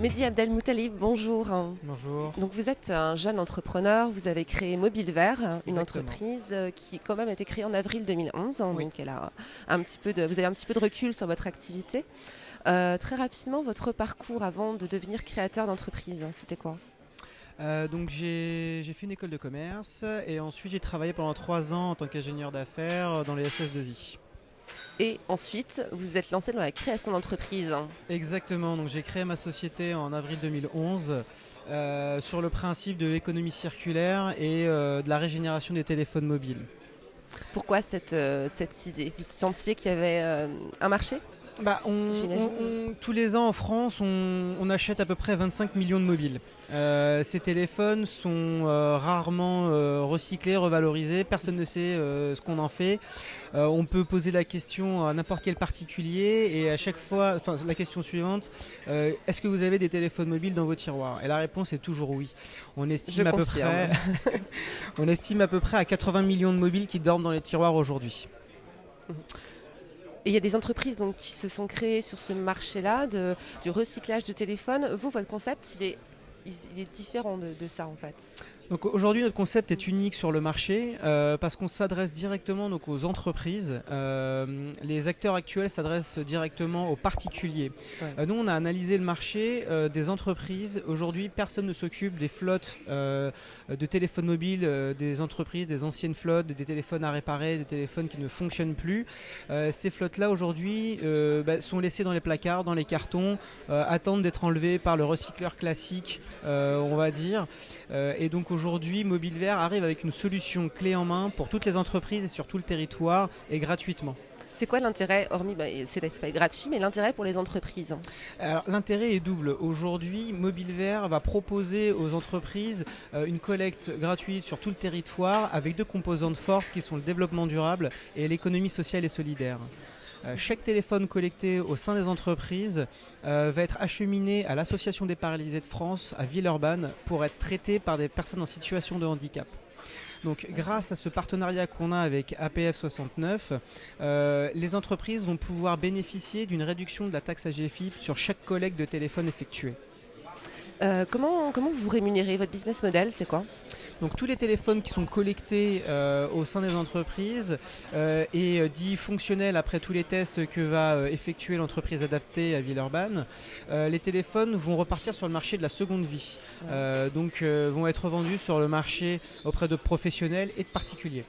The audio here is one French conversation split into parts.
Mehdi Abdelmoutalib, bonjour. Bonjour. Donc vous êtes un jeune entrepreneur, vous avez créé Mobile Vert, une Exactement. entreprise qui quand même a été créée en avril 2011, Oui. donc elle a vous avez un petit peu de recul sur votre activité. Très rapidement, votre parcours avant de devenir créateur d'entreprise, c'était quoi? Donc j'ai fait une école de commerce et ensuite j'ai travaillé pendant 3 ans en tant qu'ingénieur d'affaires dans les SS2I. Et ensuite, vous vous êtes lancé dans la création d'entreprise. Exactement, donc j'ai créé ma société en avril 2011 sur le principe de l'économie circulaire et de la régénération des téléphones mobiles. Pourquoi cette idée? Vous sentiez qu'il y avait un marché? J'imagine. Tous les ans en France, on achète à peu près 25 millions de mobiles. Ces téléphones sont rarement recyclés, revalorisés. Personne ne sait ce qu'on en fait. On peut poser la question à n'importe quel particulier et à chaque fois, enfin la question suivante, est-ce que vous avez des téléphones mobiles dans vos tiroirs? Et la réponse est toujours oui. On estime Je à peu confirme. près, on estime à peu près à 80 millions de mobiles qui dorment dans les tiroirs aujourd'hui. Et il y a des entreprises donc, qui se sont créées sur ce marché-là du recyclage de téléphones. Vous, votre concept, il est différent de ça en fait. Donc aujourd'hui notre concept est unique sur le marché parce qu'on s'adresse directement donc, aux entreprises. Les acteurs actuels s'adressent directement aux particuliers. Ouais. Nous on a analysé le marché des entreprises. Aujourd'hui personne ne s'occupe des flottes de téléphones mobiles des entreprises, des anciennes flottes, des téléphones à réparer, des téléphones qui ne fonctionnent plus. Ces flottes-là aujourd'hui sont laissées dans les placards, dans les cartons, attendent d'être enlevées par le recycleur classique, on va dire. Et donc aujourd'hui, Mobile Vert arrive avec une solution clé en main pour toutes les entreprises et sur tout le territoire et gratuitement. C'est quoi l'intérêt, hormis c'est l'aspect gratuit, mais l'intérêt pour les entreprises? Alors, l'intérêt est double. Aujourd'hui, Mobile Vert va proposer aux entreprises une collecte gratuite sur tout le territoire avec 2 composantes fortes qui sont le développement durable et l'économie sociale et solidaire. Chaque téléphone collecté au sein des entreprises va être acheminé à l'Association des paralysés de France à Villeurbanne pour être traité par des personnes en situation de handicap. Donc grâce à ce partenariat qu'on a avec APF 69, les entreprises vont pouvoir bénéficier d'une réduction de la taxe AGFiP sur chaque collecte de téléphone effectuée. Comment vous rémunérez? Votre business model, c'est quoi? Donc tous les téléphones qui sont collectés au sein des entreprises et dits fonctionnels après tous les tests que va effectuer l'entreprise adaptée à Villeurbanne, les téléphones vont repartir sur le marché de la seconde vie. Donc vont être vendus sur le marché auprès de professionnels et de particuliers.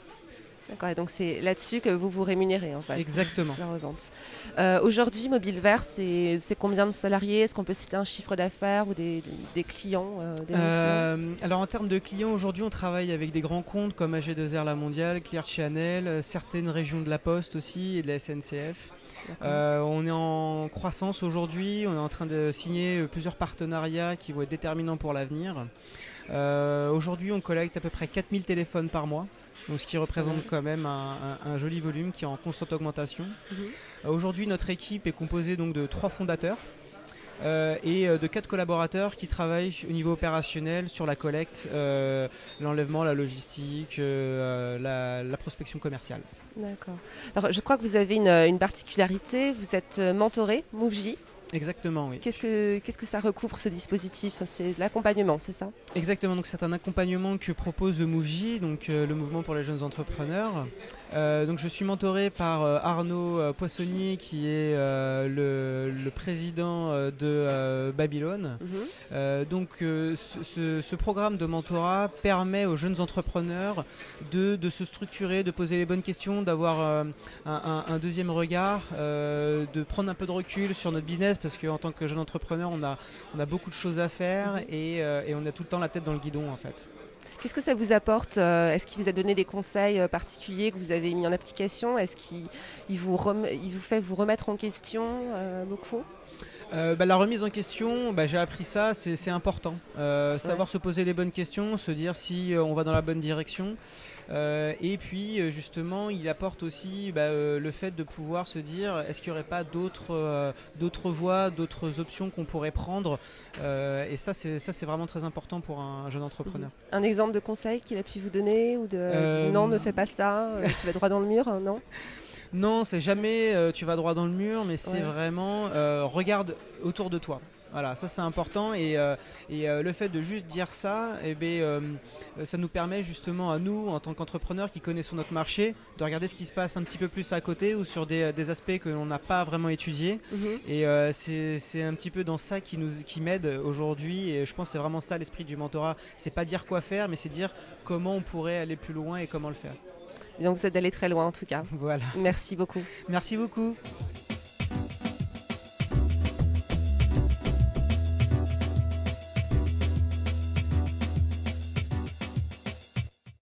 D'accord, et donc c'est là-dessus que vous vous rémunérez en fait. Exactement. Sur la revente. Aujourd'hui, Mobile Vert, c'est combien de salariés? Est-ce qu'on peut citer un chiffre d'affaires ou des clients, des clients? Alors en termes de clients, aujourd'hui on travaille avec des grands comptes comme AG2R La Mondiale, Clear Channel, certaines régions de la Poste aussi et de la SNCF. On est en croissance aujourd'hui, on est en train de signer plusieurs partenariats qui vont être déterminants pour l'avenir. Aujourd'hui on collecte à peu près 4000 téléphones par mois, donc ce qui représente quand même un joli volume qui est en constante augmentation. Aujourd'hui notre équipe est composée donc de 3 fondateurs et de 4 collaborateurs qui travaillent au niveau opérationnel sur la collecte, l'enlèvement, la logistique, la prospection commerciale. D'accord. Alors je crois que vous avez une particularité, vous êtes mentoré, Mouv'J. Exactement, oui. Qu'est-ce que ça recouvre ce dispositif? C'est l'accompagnement, c'est ça? Exactement, donc c'est un accompagnement que propose le Mouv'J, donc le mouvement pour les jeunes entrepreneurs. Donc je suis mentoré par Arnaud Poissonnier qui est le président de Babylone. Donc ce programme de mentorat permet aux jeunes entrepreneurs de se structurer, de poser les bonnes questions, d'avoir un deuxième regard, de prendre un peu de recul sur notre business parce qu'en tant que jeune entrepreneur on a beaucoup de choses à faire et on a tout le temps la tête dans le guidon en fait. Qu'est-ce que ça vous apporte? Est-ce qu'il vous a donné des conseils particuliers que vous avez mis en application? Est-ce qu'il vous fait vous remettre en question beaucoup? La remise en question, j'ai appris ça, c'est important. Savoir se poser les bonnes questions, se dire si on va dans la bonne direction. Et puis justement, il apporte aussi le fait de pouvoir se dire est-ce qu'il n'y aurait pas d'autres voies, d'autres options qu'on pourrait prendre. Et ça, c'est vraiment très important pour un jeune entrepreneur. Un exemple de conseil qu'il a pu vous donner ou de non, ne fais pas ça, tu vas droit dans le mur, non? Non, c'est jamais tu vas droit dans le mur, mais c'est vraiment regarde autour de toi. Voilà, ça c'est important le fait de juste dire ça, ça nous permet justement à nous, en tant qu'entrepreneurs qui connaissons notre marché, de regarder ce qui se passe un petit peu plus à côté ou sur des aspects que l'on n'a pas vraiment étudiés. Et c'est un petit peu dans ça qui m'aide aujourd'hui. Et je pense que c'est vraiment ça l'esprit du mentorat. C'est pas dire quoi faire, mais c'est dire comment on pourrait aller plus loin et comment le faire. Donc vous êtes allé très loin en tout cas. Voilà. Merci beaucoup. Merci beaucoup.